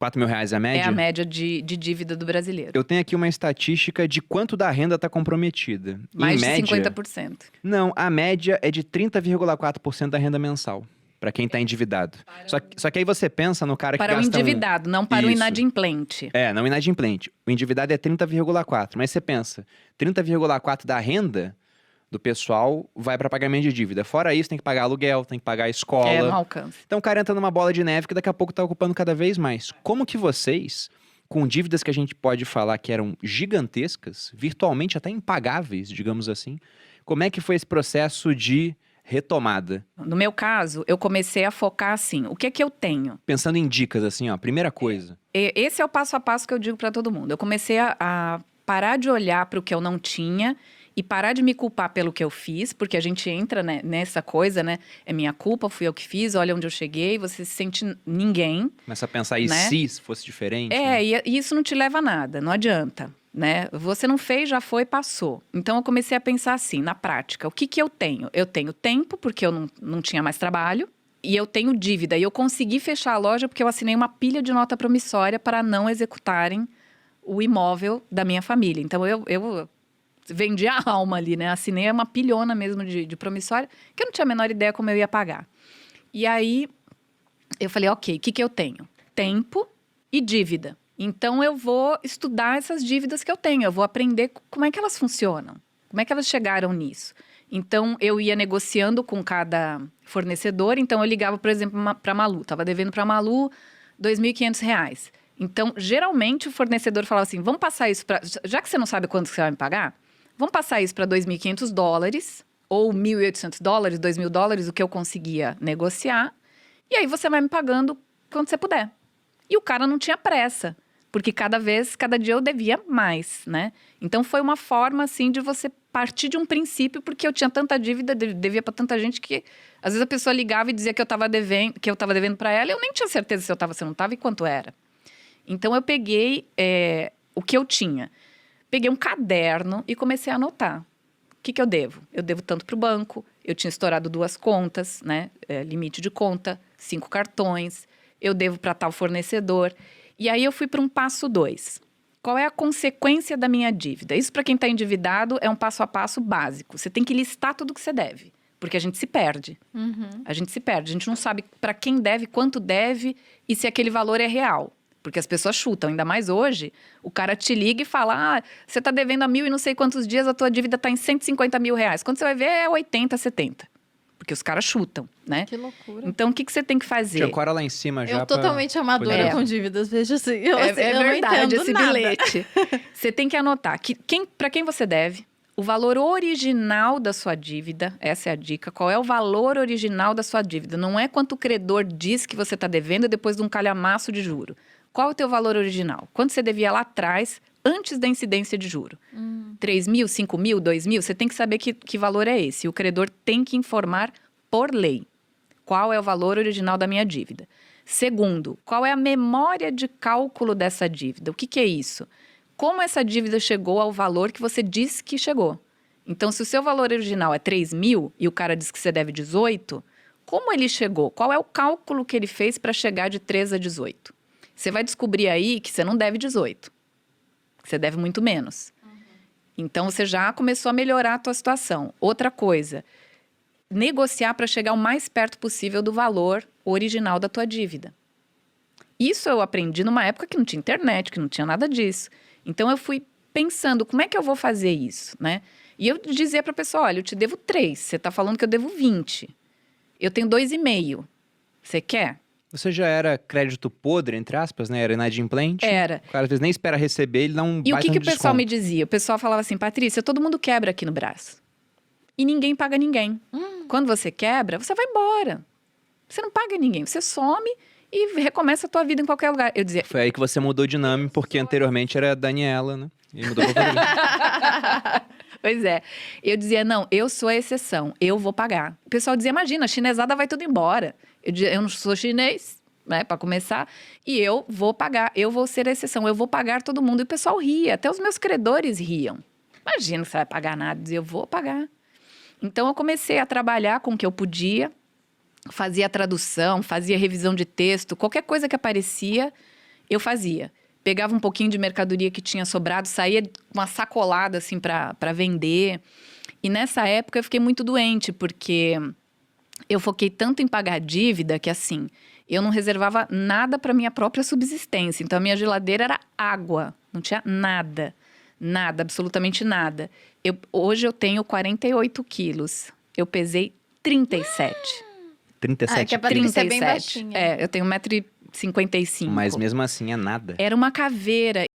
R$ 4.000 é a É média? a média de dívida do brasileiro. Eu tenho aqui uma estatística de quanto da renda está comprometida. Mais em de média, 50%. Não, a média é de 30,4% da renda mensal, para quem está endividado. Só que aí você pensa no cara que Para o gasta endividado, não para o Isso. inadimplente. Não inadimplente. O endividado é 30,4%, mas você pensa, 30,4% da renda do pessoal vai para pagamento de dívida. Fora isso, tem que pagar aluguel, tem que pagar a escola. Não alcança. Então o cara entra numa bola de neve que daqui a pouco tá ocupando cada vez mais. Como que vocês, com dívidas que a gente pode falar que eram gigantescas, virtualmente até impagáveis, digamos assim, como é que foi esse processo de retomada? No meu caso, eu comecei a focar assim, o que é que eu tenho? Pensando em dicas, assim, ó, primeira coisa. Esse é o passo a passo que eu digo para todo mundo. Eu comecei a parar de olhar para o que eu não tinha e parar de me culpar pelo que eu fiz, porque a gente entra, né, nessa coisa, né? É minha culpa, fui eu que fiz, olha onde eu cheguei, você se sente ninguém. Começa a pensar, e Né? se fosse diferente? né? E isso não te leva a nada, não adianta, né? Você não fez, já foi, passou. Então eu comecei a pensar assim, na prática, o que que eu tenho? Eu tenho tempo, porque eu não tinha mais trabalho, e eu tenho dívida. E eu consegui fechar a loja porque eu assinei uma pilha de nota promissória para não executarem o imóvel da minha família. Então eu vendi a alma ali, né? Assinei uma pilhona mesmo de promissória, que eu não tinha a menor ideia como eu ia pagar. E aí eu falei, ok, o que que eu tenho? Tempo e dívida. Então eu vou estudar essas dívidas que eu tenho, eu vou aprender como é que elas funcionam, como é que elas chegaram nisso. Então eu ia negociando com cada fornecedor, então eu ligava, por exemplo, para a Malu, estava devendo para a Malu R$ 2.500. Então, geralmente o fornecedor falava assim, vamos passar isso para, já que você não sabe quanto você vai me pagar, vamos passar isso para $2.500 ou $1.800, $2.000, o que eu conseguia negociar, e aí você vai me pagando quando você puder. E o cara não tinha pressa, porque cada dia eu devia mais, né? Então foi uma forma, assim, de você partir de um princípio, porque eu tinha tanta dívida, devia para tanta gente que às vezes a pessoa ligava e dizia que eu estava devendo para ela, e eu nem tinha certeza se eu estava, se eu não estava e quanto era. Então eu peguei o que eu tinha. Peguei um caderno e comecei a anotar. O que que eu devo? Eu devo tanto para o banco, eu tinha estourado 2 contas, né? Limite de conta, 5 cartões, eu devo para tal fornecedor. E aí eu fui para um passo 2. Qual é a consequência da minha dívida? Isso para quem está endividado é um passo a passo básico. Você tem que listar tudo que você deve, porque a gente se perde. A gente se perde, a gente não sabe para quem deve, quanto deve e se aquele valor é real. Porque as pessoas chutam, ainda mais hoje, o cara te liga e fala, você está devendo a 1.000 e não sei quantos dias, a tua dívida está em R$ 150 mil. Quando você vai ver, é 80, 70. Porque os caras chutam, né? Que loucura. Então, o que que você tem que fazer? Tinha cora lá em cima já Eu totalmente amadora com dívidas, veja assim. Eu não verdade entendo esse nada. bilhete. Você tem que anotar para quem você deve, o valor original da sua dívida, essa é a dica. Qual é o valor original da sua dívida? Não é quanto o credor diz que você está devendo depois de um calhamaço de juro. Qual é o teu valor original? Quanto você devia lá atrás, antes da incidência de juro? 3 mil, 5 mil, 2 mil? Você tem que saber que valor é esse. O credor tem que informar por lei qual é o valor original da minha dívida. Segundo, qual é a memória de cálculo dessa dívida? O que que é isso? Como essa dívida chegou ao valor que você disse que chegou? Então, se o seu valor original é 3 mil e o cara diz que você deve 18, como ele chegou? Qual é o cálculo que ele fez para chegar de 3 a 18? Você vai descobrir aí que você não deve 18. Que você deve muito menos. Então, você já começou a melhorar a tua situação. Outra coisa, negociar para chegar o mais perto possível do valor original da tua dívida. Isso eu aprendi numa época que não tinha internet, que não tinha nada disso. Então, eu fui pensando, como é que eu vou fazer isso, né? E eu dizia para a pessoa, olha, eu te devo 3, você está falando que eu devo 20. Eu tenho 2,5. Você quer? Você já era crédito podre, entre aspas, né? Era inadimplente. Era. O cara às vezes nem espera receber, ele dá um E o baita que no o pessoal desconto. me dizia? O pessoal falava assim, Patrícia, todo mundo quebra aqui no Brás. E ninguém paga ninguém. Quando você quebra, você vai embora. Você não paga ninguém, você some e recomeça a tua vida em qualquer lugar. Eu dizia... Foi aí que você mudou de nome, porque anteriormente era Daniela, né? E mudou pra Patrícia. Pois é. Eu dizia, não, eu sou a exceção, eu vou pagar. O pessoal dizia, imagina, a chinesada vai tudo embora. Eu dizia, eu não sou chinês, né, para começar, e eu vou pagar, eu vou ser a exceção, eu vou pagar todo mundo. E o pessoal ria, até os meus credores riam. Imagina, você vai pagar nada. Eu dizia, eu vou pagar. Então, eu comecei a trabalhar com o que eu podia, fazia tradução, fazia revisão de texto, qualquer coisa que aparecia, Eu fazia. Pegava um pouquinho de mercadoria que tinha sobrado, saía com uma sacolada, assim, pra vender. E nessa época eu fiquei muito doente, porque eu foquei tanto em pagar dívida que, assim, eu não reservava nada para minha própria subsistência. Então, a minha geladeira era água, não tinha nada. Nada, absolutamente nada. Hoje eu tenho 48 quilos. Eu pesei 37. 37 que a Patrícia é bem 37. baixinha. Eu tenho 1,55 m. Mas mesmo assim é nada. Era uma caveira.